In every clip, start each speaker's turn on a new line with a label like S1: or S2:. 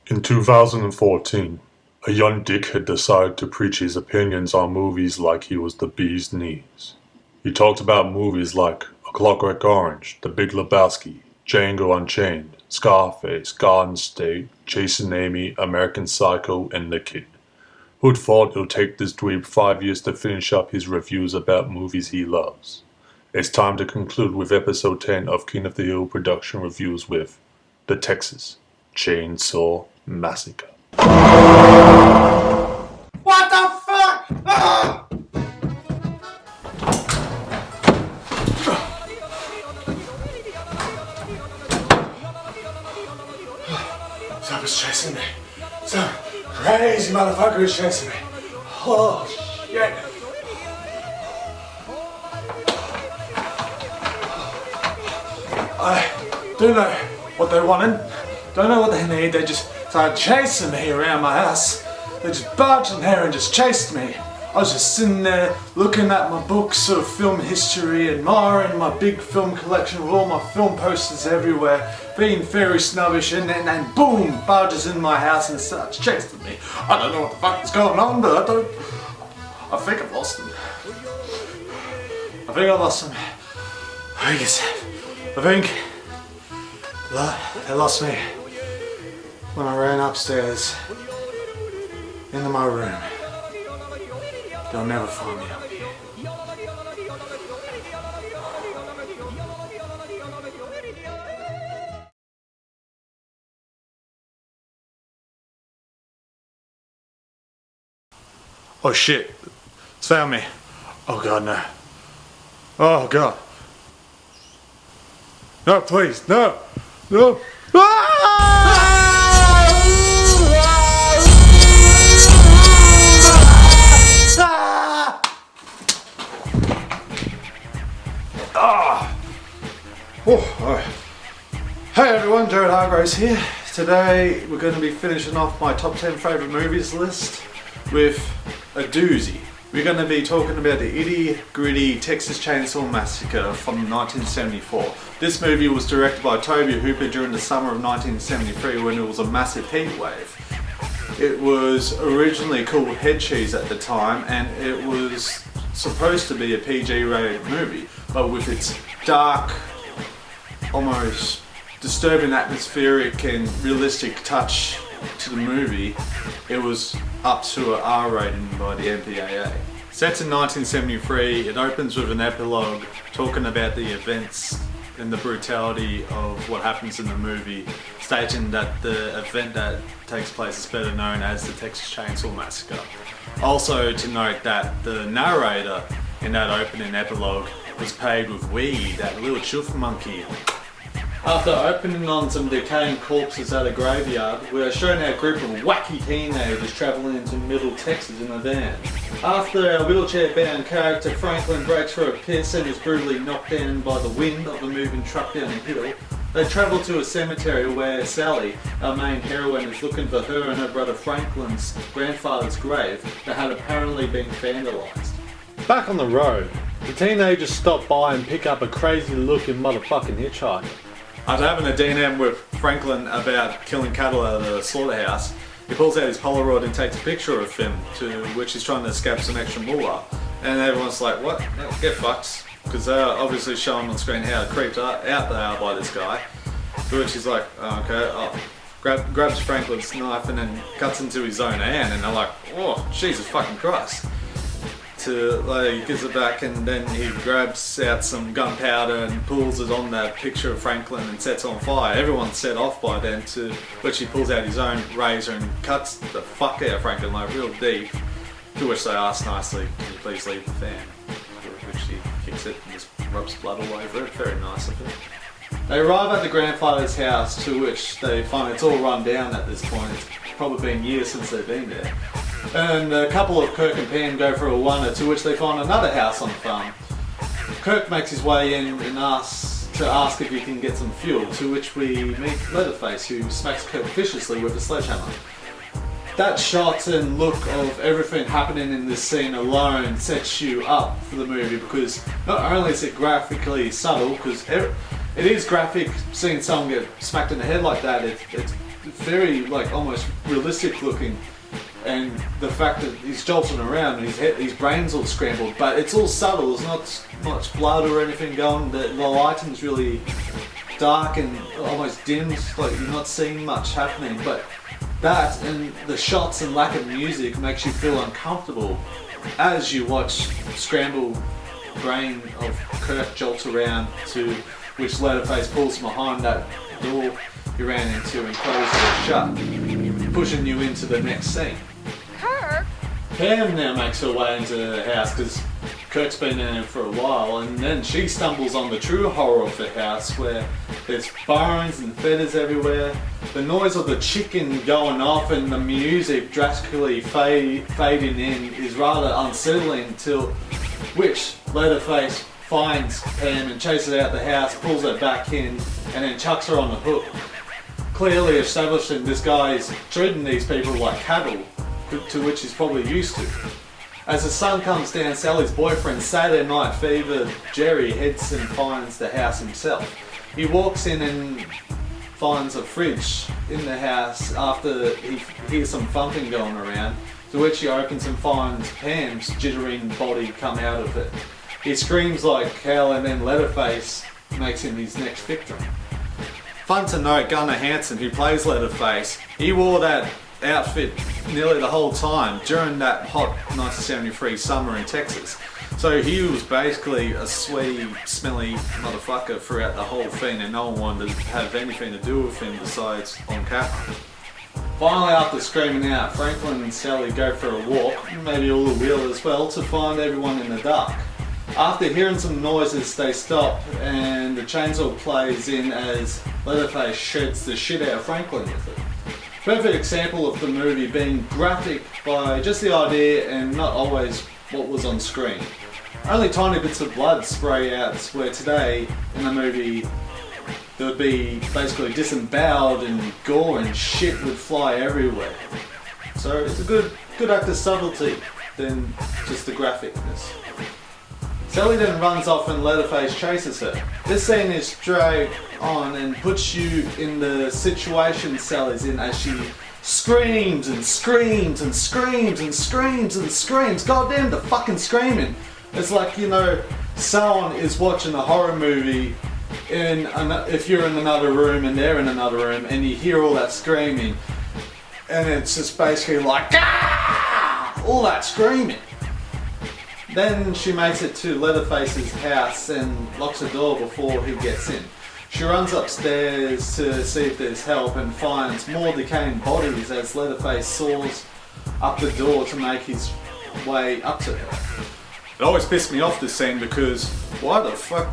S1: In 2014, a young dickhead decided to preach his opinions on movies like he was the bee's knees. He talked about movies like A Clockwork Orange, The Big Lebowski, Django Unchained, Scarface, Garden State, Chasing Amy, American Psycho, and The Kid. Who'd thought it'll take this dweeb 5 years to finish up his reviews about movies he loves? It's time to conclude with episode 10 of King of the Hill production reviews with The Texas Chain Saw Massacre.
S2: What the fuck? Ah! Someone's chasing me. Some crazy motherfucker is chasing me. Oh shit. I don't know what they wanted. Don't know what they need. They just started chasing me around my house. They just barged in there and just chased me. I was just sitting there looking at my books of film history, admiring my big film collection with all my film posters everywhere, being very snobbish, and then boom, barges in my house and starts chasing me. I don't know what the fuck is going on, but I think I've lost him. I think they lost me when I ran upstairs into my room. They'll never find me up here. Oh shit, it's found me. Oh god, no. Oh god. No, please, no. No. Hey everyone, Jared Hargreaves here. Today we're going to be finishing off my top 10 favourite movies list with a doozy. We're going to be talking about the itty-gritty Texas Chain Saw Massacre from 1974. This movie was directed by Tobe Hooper during the summer of 1973 when it was a massive heat wave. It was originally called Head Cheese at the time, and it was supposed to be a PG-rated movie, but with its dark, almost disturbing atmospheric and realistic touch to the movie, it was up to an R rating by the MPAA. Set in 1973, it opens with an epilogue talking about the events and the brutality of what happens in the movie, stating that the event that takes place is better known as the Texas Chain Saw Massacre. Also to note that the narrator in that opening epilogue was paid with weed, that little chuff monkey. After opening on some decaying corpses at a graveyard, we are shown our group of wacky teenagers travelling into Middle Texas in a van. After our wheelchair-bound character Franklin breaks for a piss and is brutally knocked down by the wind of a moving truck down the hill, they travel to a cemetery where Sally, our main heroine, is looking for her and her brother Franklin's grandfather's grave that had apparently been vandalised. Back on the road, the teenagers stop by and pick up a crazy-looking motherfucking hitchhiker. After having a D&M with Franklin about killing cattle at the slaughterhouse, he pulls out his Polaroid and takes a picture of him, to which he's trying to scab some extra moolah. And everyone's like, what? No, get fucked. Because they're obviously showing on screen how creeped out they are by this guy. To which he's like, oh, okay, grabs Franklin's knife and then cuts into his own hand, and they're like, oh, Jesus fucking Christ. He gives it back, and then he grabs out some gunpowder and pulls it on that picture of Franklin and sets on fire. Everyone's set off by then, to which he pulls out his own razor and cuts the fuck out of Franklin, like real deep. To which they ask nicely, can you please leave the fan? To which he kicks it and just rubs blood all over it. Very nice of him. They arrive at the grandfather's house, to which they find it's all run down at this point. It's probably been years since they've been there. And a couple of Kirk and Pam go for a wander, to which they find another house on the farm. Kirk makes his way in and asks if he can get some fuel, to which we meet Leatherface, who smacks Kirk viciously with a sledgehammer. That shot and look of everything happening in this scene alone sets you up for the movie, because not only is it graphically subtle, because it is graphic seeing someone get smacked in the head like that, it's very like almost realistic looking, and the fact that he's jolting around and his brain's all scrambled, but it's all subtle. There's not much blood or anything going. The lighting's really dark and almost dimmed, like you're not seeing much happening. But that and the shots and lack of music makes you feel uncomfortable as you watch scrambled brain of Kirk jolt around, to which Leatherface pulls behind that door you ran into and closes it shut, pushing you into the next scene.
S3: Kirk?
S2: Pam now makes her way into the house because Kirk's been in there for a while, and then she stumbles on the true horror of the house, where there's bones and feathers everywhere, the noise of the chicken going off and the music drastically fading in is rather unsettling, till which Leatherface finds Pam and chases her out the house, pulls her back in, and then chucks her on the hook, clearly establishing this guy's treating these people like cattle, to which he's probably used to. As the sun comes down, Sally's boyfriend, Saturday Night Fever Jerry, heads and finds the house himself. He walks in and finds a fridge in the house after he hears some thumping going around, to which he opens and finds Pam's jittering body come out of it. He screams like hell, and then Leatherface makes him his next victim. Fun to note, Gunnar Hansen, who plays Leatherface, he wore that outfit nearly the whole time during that hot 1973 summer in Texas. So he was basically a sweaty, smelly motherfucker throughout the whole thing, and no one wanted to have anything to do with him besides on camera. Finally, after screaming out, Franklin and Sally go for a walk, maybe a little wheel as well, to find everyone in the dark. After hearing some noises, they stop and the chainsaw plays in as Leatherface shreds the shit out of Franklin with it. Perfect example of the movie being graphic by just the idea and not always what was on screen. Only tiny bits of blood spray out, where today in the movie there would be basically disemboweled and gore and shit would fly everywhere. So it's a good act of subtlety than just the graphicness. Sally then runs off and Leatherface chases her. This scene is straight on and puts you in the situation Sally's in as she screams and screams and screams and screams and screams. Goddamn the fucking screaming. It's like, you know, someone is watching a horror movie if you're in another room and they're in another room and you hear all that screaming, and it's just basically like, ah! All that screaming. Then she makes it to Leatherface's house and locks the door before he gets in. She runs upstairs to see if there's help and finds more decaying bodies as Leatherface saws up the door to make his way up to her. It always pissed me off, this scene, because why the fuck,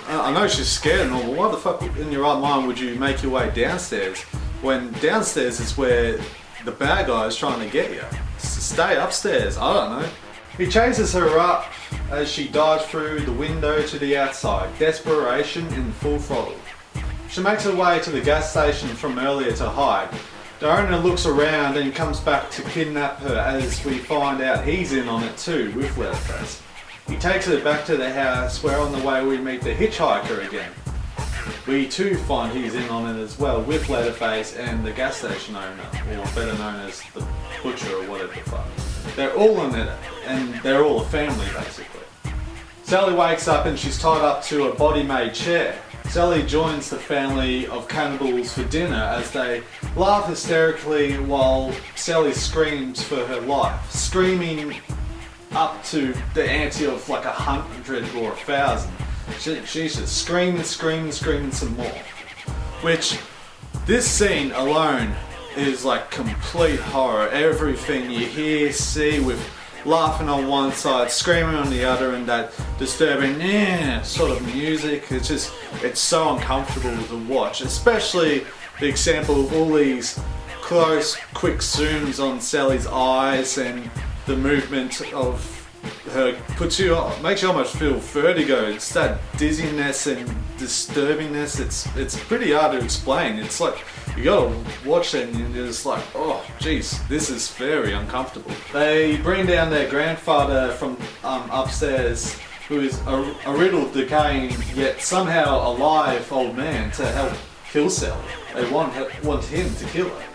S2: I know she's scared and all, but why the fuck in your right mind would you make your way downstairs when downstairs is where the bad guy is trying to get you? Stay upstairs, I don't know. He chases her up as she dives through the window to the outside, desperation in full throttle. She makes her way to the gas station from earlier to hide. The owner looks around and comes back to kidnap her, as we find out he's in on it too with Leatherface. He takes her back to the house, where on the way we meet the hitchhiker again. We too find he's in on it as well with Leatherface and the gas station owner, or better known as the butcher or whatever the fuck. They're all in it, and they're all a family basically. Sally wakes up and she's tied up to a body-made chair. Sally joins the family of cannibals for dinner as they laugh hysterically while Sally screams for her life, screaming up to the ante of like 100 or 1,000. She's just screaming some more. Which, this scene alone is like complete horror. Everything you hear, see, with laughing on one side, screaming on the other, and that disturbing sort of music. It's so uncomfortable to watch, especially the example of all these close, quick zooms on Sally's eyes and the movement of her makes you almost feel vertigo. It's that dizziness and disturbingness. It's pretty hard to explain. It's like you gotta watch it and you're just like, oh jeez, this is very uncomfortable. They bring down their grandfather from upstairs, who is a riddled, decaying, yet somehow alive old man, to help kill Sally. They want him to kill her.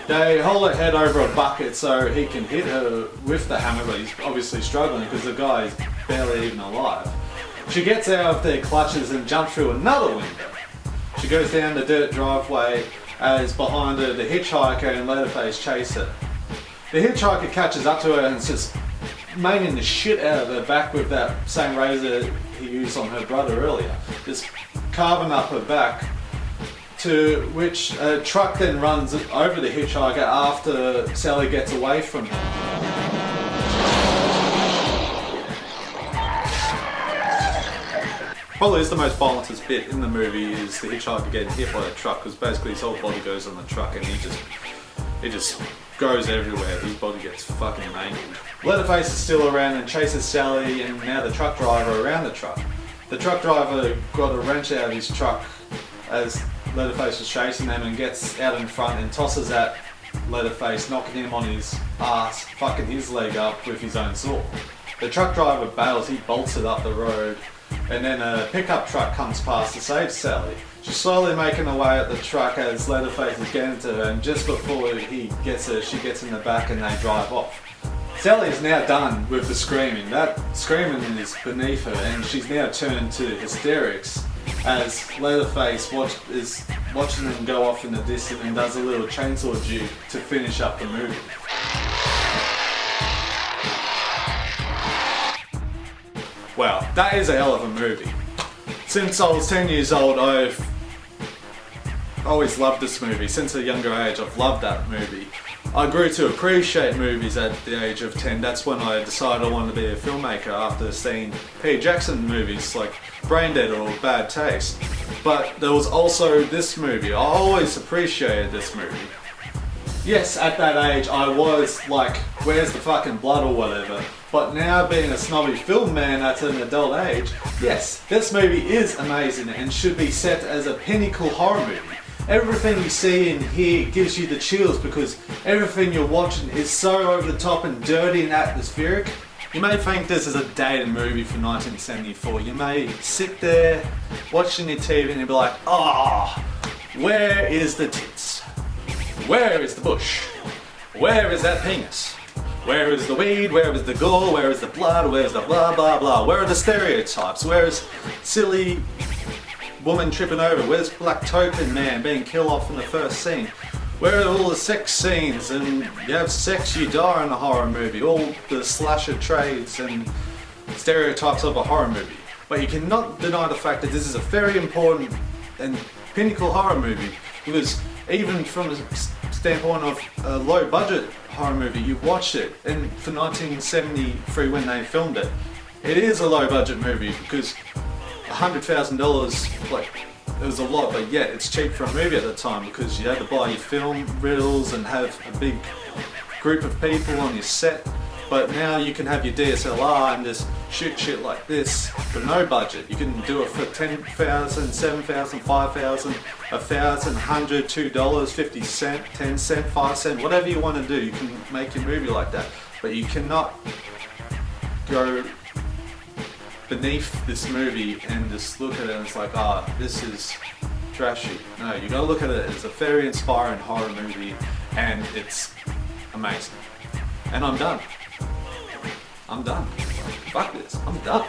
S2: They hold her head over a bucket so he can hit her with the hammer, but he's obviously struggling because the guy is barely even alive. She gets out of their clutches and jumps through another window. She goes down the dirt driveway as behind her the hitchhiker and Leatherface chase her. The hitchhiker catches up to her and is just maiming the shit out of her back with that same razor he used on her brother earlier. Just carving up her back, to which a truck then runs over the hitchhiker after Sally gets away from her. Probably is the most violent bit in the movie is the hitchhiker getting hit by the truck, because basically his whole body goes on the truck and he just goes everywhere. His body gets fucking mangled. Leatherface is still around and chases Sally and now the truck driver around the truck. The truck driver got a wrench out of his truck as Leatherface was chasing them and gets out in front and tosses at Leatherface, knocking him on his ass, fucking his leg up with his own sword. The truck driver bails, he bolts it up the road, and then a pickup truck comes past to save Sally. She's slowly making her way at the truck as Leatherface is getting to her, and just before he gets her, she gets in the back and they drive off. Sally is now done with the screaming. That screaming is beneath her and she's now turned to hysterics as Leatherface is watching them go off in the distance and does a little chainsaw juke to finish up the movie. Wow, that is a hell of a movie. Since I was 10 years old, I've always loved this movie. Since a younger age, I've loved that movie. I grew to appreciate movies at the age of 10. That's when I decided I wanted to be a filmmaker after seeing Peter Jackson movies like Braindead or Bad Taste. But there was also this movie. I always appreciated this movie. Yes, at that age I was like, where's the fucking blood or whatever. But now being a snobby film man at an adult age, yes, this movie is amazing and should be set as a pinnacle horror movie. Everything you see and hear gives you the chills because everything you're watching is so over the top and dirty and atmospheric. You may think this is a dated movie from 1974. You may sit there watching your TV and you'll be like, oh, where is the tits? Where is the bush? Where is that penis? Where is the weed? Where is the gore? Where is the blood? Where is the blah blah blah? Where are the stereotypes? Where is silly woman tripping over? Where's Black Token Man being killed off in the first scene? Where are all the sex scenes? And you have sex, you die in a horror movie. All the slasher trades and stereotypes of a horror movie. But you cannot deny the fact that this is a very important and pinnacle horror movie, because even from the standpoint of a low budget horror movie, you watched it, and for 1973 when they filmed it, it is a low budget movie because $100,000, like, it was a lot, but yet it's cheap for a movie at the time because you had to buy your film reels and have a big group of people on your set. But now you can have your DSLR and just shoot shit like this for no budget. You can do it for $10,000, $7,000, $5,000, $1,000, $100, $2, 50 cents, 10 cents, 5 cents, whatever you want to do. You can make your movie like that. But you cannot go beneath this movie and just look at it and it's like, ah, this is trashy. No, you gotta look at it as a very inspiring horror movie and it's amazing. And I'm done. I'm done. Fuck this. I'm done.